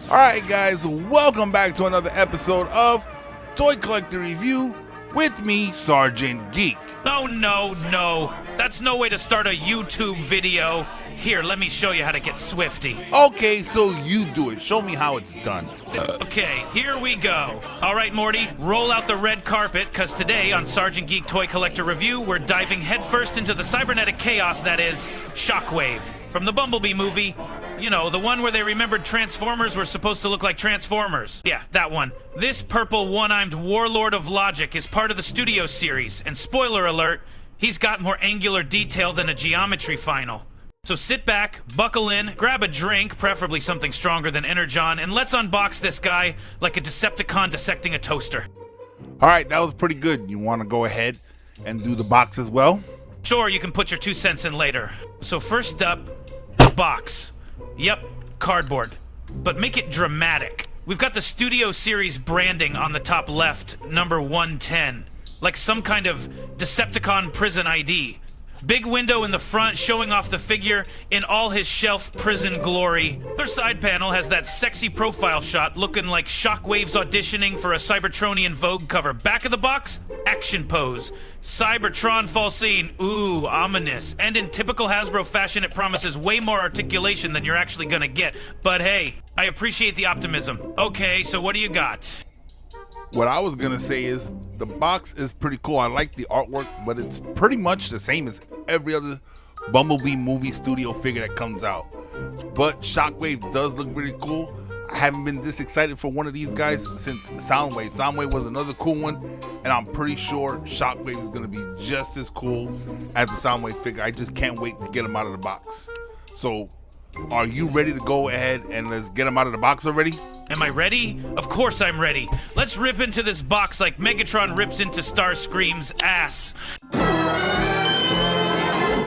Alright guys, welcome back to another episode of Toy Collector Review with me, Sergeant Geek. Oh no, that's no way to start a YouTube video. Here, let me show you how to get swifty. Okay, so you do it. Show me how it's done. Okay, here we go. Alright Morty, roll out the red carpet, cause today on Sergeant Geek Toy Collector Review, we're diving headfirst into the cybernetic chaos that is Shockwave. From the Bumblebee movie, you know, the one where they remembered Transformers were supposed to look like Transformers. Yeah, that one. This purple one-armed warlord of logic is part of the studio series, and spoiler alert, he's got more angular detail than a geometry final. So sit back, buckle in, grab a drink, preferably something stronger than Energon, and let's unbox this guy like a Decepticon dissecting a toaster. Alright, that was pretty good. You want to go ahead and do the box as well? Sure, you can put your 2 cents in later. So first up, the box. Yep, cardboard. But make it dramatic. We've got the Studio Series branding on the top left, number 110. Like some kind of Decepticon prison ID. Big window in the front showing off the figure in all his shelf prison glory. Their side panel has that sexy profile shot looking like Shockwave's auditioning for a Cybertronian Vogue cover. Back of the box, action pose. Cybertron fall scene, ooh, ominous. And in typical Hasbro fashion, it promises way more articulation than you're actually gonna get. But hey, I appreciate the optimism. Okay, so what do you got? What I was going to say is the box is pretty cool. I like the artwork, but it's pretty much the same as every other Bumblebee movie studio figure that comes out. But Shockwave does look really cool. I haven't been this excited for one of these guys since Soundwave. Soundwave was another cool one, and I'm pretty sure Shockwave is going to be just as cool as the Soundwave figure. I just can't wait to get him out of the box. So, are you ready to go ahead and let's get him out of the box already? Am I ready? Of course I'm ready. Let's rip into this box like Megatron rips into Starscream's ass.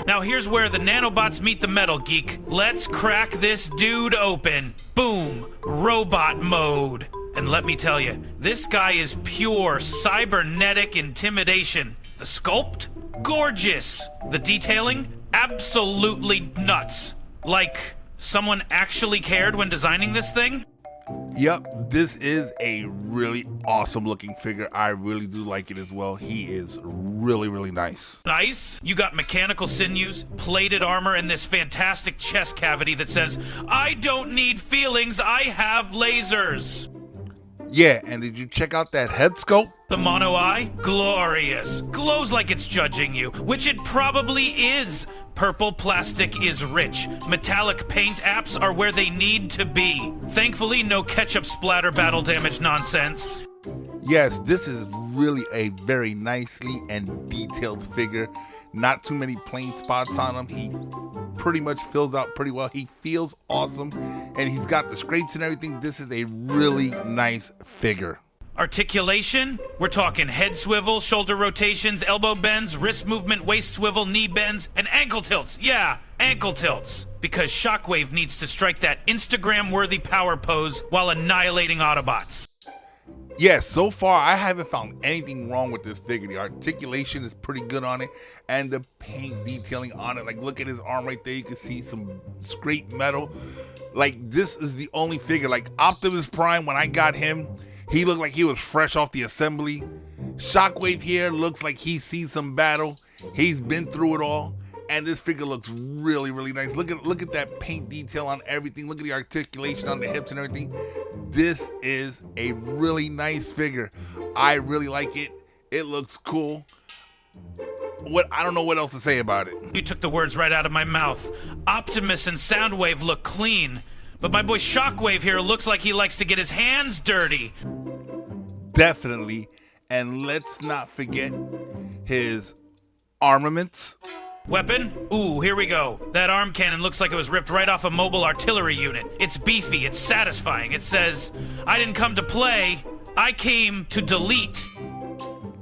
Now here's where the nanobots meet the metal, geek. Let's crack this dude open. Boom, robot mode. And let me tell you, this guy is pure cybernetic intimidation. The sculpt? Gorgeous. The detailing? Absolutely nuts. Like, someone actually cared when designing this thing? Yep, this is a really awesome looking figure. I really do like it as well. He is really, really nice. Nice. You got mechanical sinews, plated armor, and this fantastic chest cavity that says, I don't need feelings, I have lasers. Yeah, and did you check out that head sculpt? The mono eye? Glorious. Glows like it's judging you, which it probably is. Purple plastic is rich. Metallic paint apps are where they need to be. Thankfully, no ketchup splatter battle damage nonsense. Yes, this is really a very nicely and detailed figure. Not too many plain spots on him. He pretty much fills out pretty well. He feels awesome, and he's got the scrapes and everything. This is a really nice figure. Articulation? We're talking head swivel, shoulder rotations, elbow bends, wrist movement, waist swivel, knee bends, and ankle tilts. Yeah, ankle tilts. Because Shockwave needs to strike that Instagram-worthy power pose while annihilating Autobots. Yes, so far I haven't found anything wrong with this figure. The articulation is pretty good on it, and the paint detailing on it. Like, look at his arm right there. You can see some scraped metal. Like, this is the only figure. Like, Optimus Prime, when I got him, he looked like he was fresh off the assembly. Shockwave here looks like he's seen some battle. He's been through it all. And this figure looks really, really nice. Look at that paint detail on everything. Look at the articulation on the hips and everything. This is a really nice figure. I really like it. It looks cool. I don't know what else to say about it. You took the words right out of my mouth. Optimus and Soundwave look clean. But my boy Shockwave here looks like he likes to get his hands dirty. Definitely. And let's not forget his armaments. Weapon? Ooh, here we go. That arm cannon looks like it was ripped right off a mobile artillery unit. It's beefy, it's satisfying. It says, I didn't come to play, I came to delete.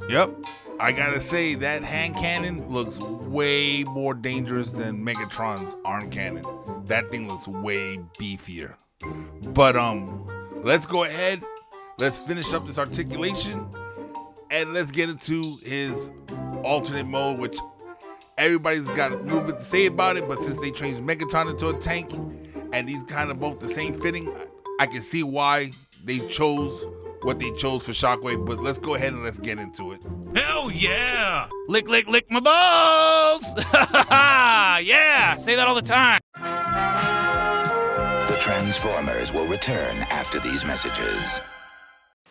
Yep. I gotta say, that hand cannon looks way more dangerous than Megatron's arm cannon. That thing looks way beefier. But let's go ahead, let's finish up this articulation, and let's get into his alternate mode, which everybody's got a little bit to say about it, but since they changed Megatron into a tank, and these kind of both the same fitting, I can see why they chose what they chose for Shockwave, but let's go ahead and let's get into it. Hell yeah! Lick, lick, lick my balls! Yeah, say that all the time. The Transformers will return after these messages.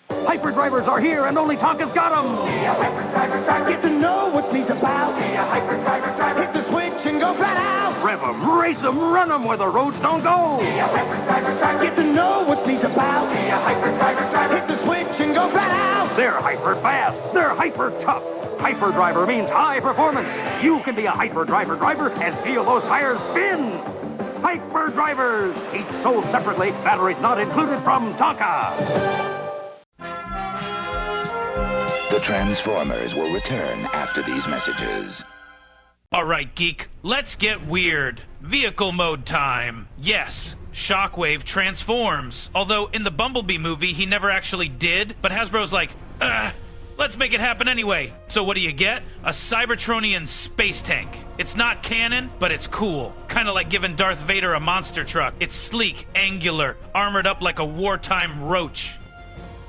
Hyperdrivers are here and only Tonka's got them. Get to know what he's about. Hit the switch and go flat out. Rev 'em, race 'em, run 'em where the roads don't go. Get to know what he's about. Hit the switch and go flat out. They're hyper fast. They're hyper tough. Hyperdriver means high performance. You can be a hyperdriver driver and feel those tires spin. Hyperdrivers, each sold separately. Batteries not included from Tonka. The Transformers will return after these messages. Alright, geek, let's get weird. Vehicle mode time. Yes, Shockwave transforms. Although in the Bumblebee movie, he never actually did, but Hasbro's like, let's make it happen anyway. So what do you get? A Cybertronian space tank. It's not canon, but it's cool. Kinda like giving Darth Vader a monster truck. It's sleek, angular, armored up like a wartime roach.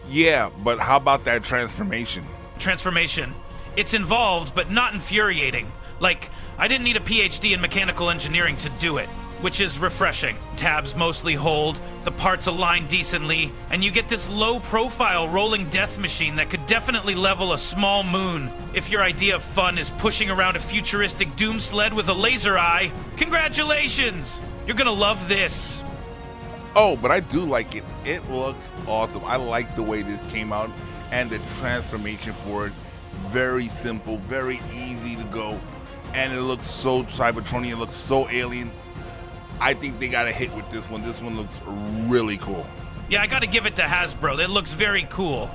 Yeah, but how about that transformation? Transformation. It's involved, but not infuriating. Like, I didn't need a PhD in mechanical engineering to do it, which is refreshing. Tabs mostly hold, the parts align decently, and you get this low-profile rolling death machine that could definitely level a small moon. If your idea of fun is pushing around a futuristic doom sled with a laser eye, congratulations! You're gonna love this. Oh, but I do like it. It looks awesome. I like the way this came out and the transformation for it. Very simple, very easy to go. And it looks so Cybertronian, it looks so alien. I think they got a hit with this one. This one looks really cool. Yeah, I gotta give it to Hasbro. It looks very cool.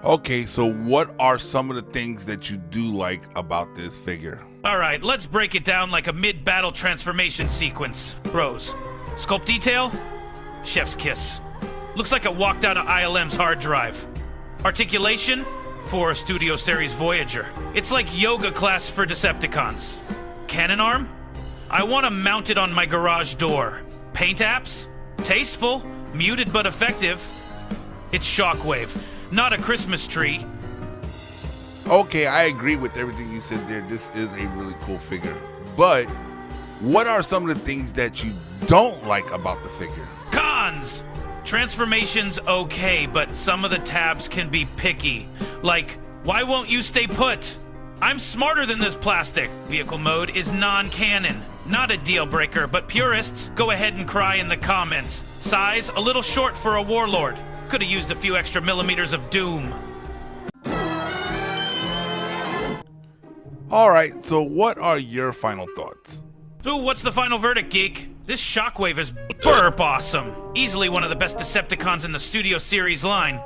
Okay, so what are some of the things that you do like about this figure? Alright, let's break it down like a mid-battle transformation sequence. Bros. Sculpt detail? Chef's kiss. Looks like it walked out of ILM's hard drive. Articulation? For Studio Series Voyager. It's like yoga class for Decepticons. Cannon arm? I want to mount it on my garage door. Paint apps? Tasteful, muted but effective. It's Shockwave, not a Christmas tree. Okay, I agree with everything you said there. This is a really cool figure. But what are some of the things that you don't like about the figure? Cons! Transformation's okay, but some of the tabs can be picky. Like, why won't you stay put? I'm smarter than this plastic. Vehicle mode is non-canon. Not a deal breaker, but purists, go ahead and cry in the comments. Size, a little short for a warlord. Could have used a few extra millimeters of doom. Alright, so what are your final thoughts? So what's the final verdict, geek? This Shockwave is burp awesome. Easily one of the best Decepticons in the Studio Series line.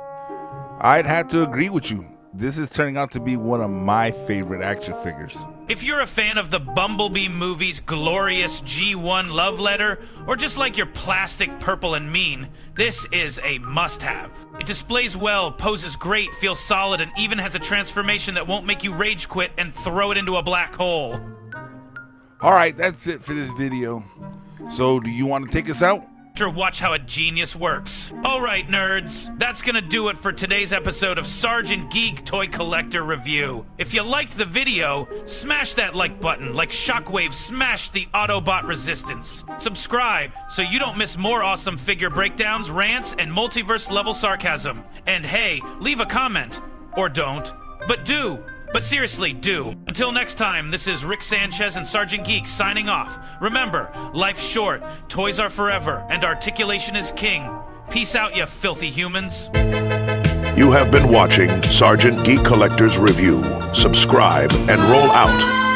I'd have to agree with you. This is turning out to be one of my favorite action figures. If you're a fan of the Bumblebee movie's glorious G1 love letter, or just like your plastic purple and mean, this is a must-have. It displays well, poses great, feels solid, and even has a transformation that won't make you rage quit and throw it into a black hole. Alright, that's it for this video. So, do you want to take us out? Sure, watch how a genius works. Alright, nerds, that's gonna do it for today's episode of Sergeant Geek Toy Collector Review. If you liked the video, smash that like button like Shockwave smashed the Autobot Resistance. Subscribe so you don't miss more awesome figure breakdowns, rants, and multiverse level sarcasm. And hey, leave a comment. Or don't. But do. But seriously, do. Until next time, this is Rick Sanchez and Sergeant Geek signing off. Remember, life's short, toys are forever, and articulation is king. Peace out, you filthy humans. You have been watching Sergeant Geek Collector's Review. Subscribe and roll out.